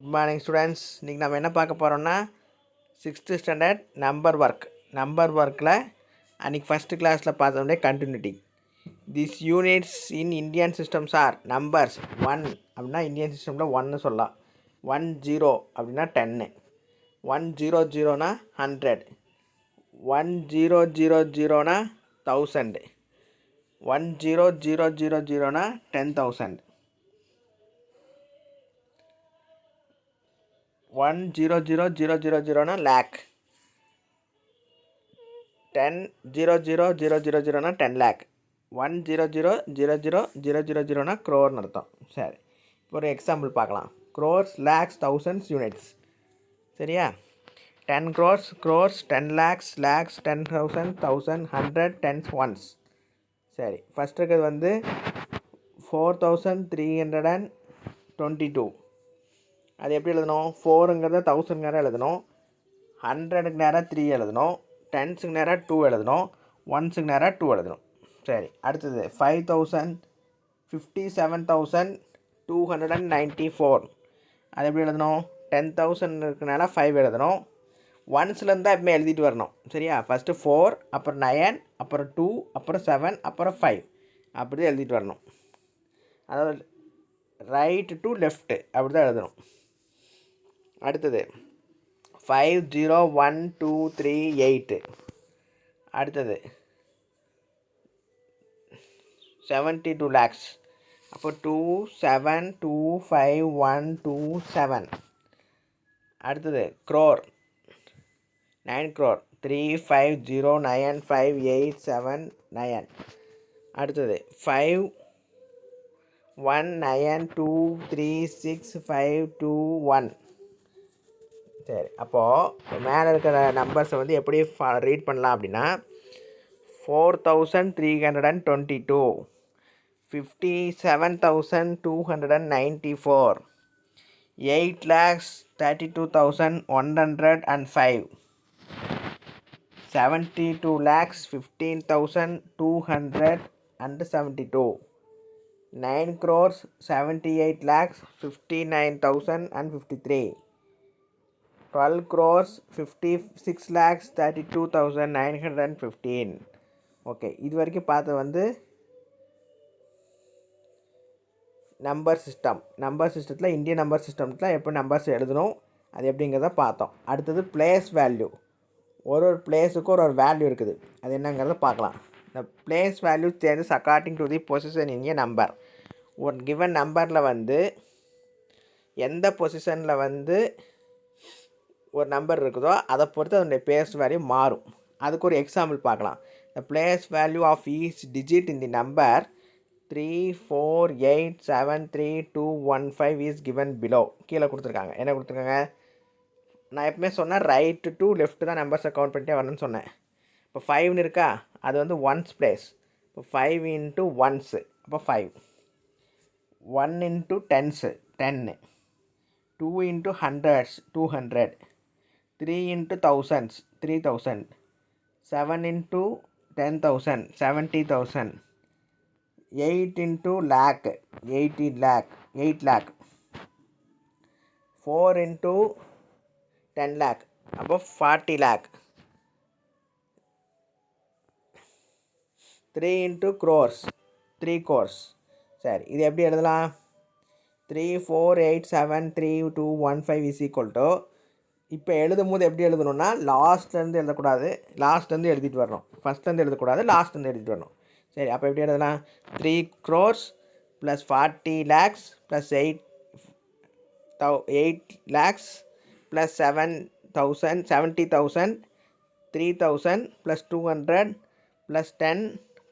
Good morning students. இன்றைக்கி நம்ம என்ன பார்க்க போகிறோம்னா 6th ஸ்டாண்டர்ட் நம்பர் ஒர்க்கில் அன்றைக்கி ஃபஸ்ட்டு கிளாஸில் பார்த்தோம்னே continuity. This units in Indian systems are numbers. 1 அப்படின்னா இந்தியன் சிஸ்டமில் 1 சொல்லலாம். 10 அப்படின்னா 10, 100னா 100, 1000னா 1000, 10000னா 10,000, 100,000னா lakh, 10,000,000னா 10 lakh, 100,000,000னா crore அர்த்தம். சரி, இப்போ ஒரு எக்ஸாம்பிள் பார்க்கலாம். crores, lakhs, thousands, units. சரியா? 10 crores, 10 lakhs, 10,000, 1000, 100, tens, ones. சரி, ஃபஸ்ட் இருக்கிறது வந்து 4,322. அது எப்படி எழுதணும்? 4ங்கிறத 1000 நேரம் எழுதணும், 100க்கு நேராக 3 எழுதணும், 10க்கு நேராக 2 எழுதணும், 1க்கு நேராக 2 எழுதணும். சரி, அடுத்தது 57,294. அது எப்படி எழுதணும்? 10,000க்கு நேராக 5 எழுதணும். ஒன்ஸ்லேருந்து தான் எப்பவுமே எழுதிட்டு வரணும். சரியா? ஃபஸ்ட்டு 4, அப்புறம் 9, அப்புறம் 2, அப்புறம் 7, அப்புறம் 5, அப்படி தான் எழுதிட்டு வரணும். அதாவது ரைட் டு லெஃப்ட்டு அப்படி தான் எழுதணும். அடுத்தது 50,1,2,3,8. அடுத்தது 72 lakhs. அப்போ 2,7,2,5,1,2,7. அடுத்தது crore, 9 crore, 3,5,0,9,5,8,7,9. அடுத்தது 5,1,9,2,3,6,5,2,1. சரி, அப்போது மேலே இருக்கிற நம்பர்ஸை வந்து எப்படி ரீட் பண்ணலாம் அப்படின்னா 4,322, 57,294, 8,32,105, 72,15,272, 9 crores, 78,59,053, 12 crores, 56,32,915. ஓகே, இது வரைக்கும் பார்த்தது வந்து நம்பர் சிஸ்டத்தில் இந்தியன் நம்பர் சிஸ்டத்தில் எப்படி நம்பர்ஸ் எழுதணும் அது எப்படிங்கிறத பார்த்தோம். அடுத்தது பிளேஸ் வேல்யூ. ஒரு பிளேஸுக்கு ஒரு வேல்யூ இருக்குது, அது என்னங்கிறத பார்க்கலாம். இந்த place value changes according to the position in A number. ஒரு கிவன் நம்பரில் வந்து எந்த பொசிஷனில் வந்து ஒரு நம்பர் இருக்குதோ அதை பொறுத்து அதனுடைய பிளேஸ் வேல்யூ மாறும். அதுக்கு ஒரு எக்ஸாம்பிள் பார்க்கலாம். The place value of each digit in the number 348732115 is given below. கீழே கொடுத்துருக்காங்க. என்ன கொடுத்துருக்காங்க? நான் எப்பவுமே சொன்னேன் ரைட்டு டு லெஃப்ட் தான் நம்பர்ஸை கவுண்ட் பண்ணிட்டே வரணும்னு சொன்னேன். இப்போ 5 இருக்கா, அது வந்து ஒன்ஸ் பிளேஸ். இப்போ 5 இன்ட்டு ஒன்ஸு, அப்போ 5. 1 into tens 10, 2 into hundreds 200, 3 into thousands 3,000, 7 into 10,000 70,000, 8 into lakh 80 lakh 8 lakh, 4 into 10 lakh அப்போ 40 lakh, 3 into crores 3 crores. சரி, இது எப்படி எழுதலாம்? 348732115 is equal to, இப்போ எழுதும் போது எப்படி எழுதணும்னா லாஸ்ட்லேருந்து எழுதக்கூடாது, லாஸ்ட்லேருந்து எழுதிட்டு வரணும். ஃபஸ்ட்லேருந்து எழுதக்கூடாது, லாஸ்ட்லேருந்து எழுதிட்டு வரணும். சரி, அப்போ எப்படி எழுதலாம்? 3 crores plus 40 lakhs plus 8 lakhs plus 7,000 70,000, 3,000 plus 200 plus 10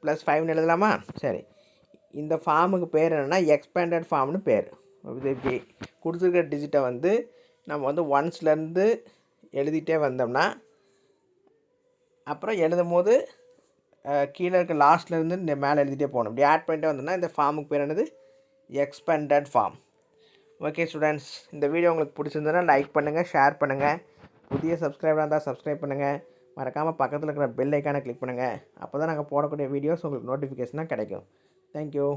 plus 5 எழுதலாமா? சரி, இந்த ஃபார்முக்கு பேர் என்னென்னா எக்ஸ்பேண்டட் ஃபார்ம்னு பேர். இது இப்படி கொடுத்துருக்க டிஜிட்டை வந்து நம்ம வந்து ஒன்ஸ்லேருந்து எழுதிட்டே வந்தோம்னா அப்புறம் எழுதும் போது கீழே இருக்க லாஸ்ட்லேருந்து இந்த மேலே எழுதிட்டே போகணும். இப்படி ஆட் பண்ணிட்டே வந்தோம்னா இந்த ஃபார்முக்கு பேர் என்னது? Expanded form. ஓகே ஸ்டூடெண்ட்ஸ், இந்த வீடியோ உங்களுக்கு பிடிச்சிருந்ததுன்னா லைக் பண்ணுங்கள், ஷேர் பண்ணுங்கள். புதிய சப்ஸ்கிரைபராக இருந்தால் சப்ஸ்கிரைப் பண்ணுங்கள். மறக்காமல் பக்கத்தில் இருக்கிற பெல் ஐக்கானை கிளிக் பண்ணுங்கள். அப்போ தான் நாங்கள் போடக்கூடிய வீடியோஸ் உங்களுக்கு நோட்டிஃபிகேஷனாக கிடைக்கும். தேங்க்யூ.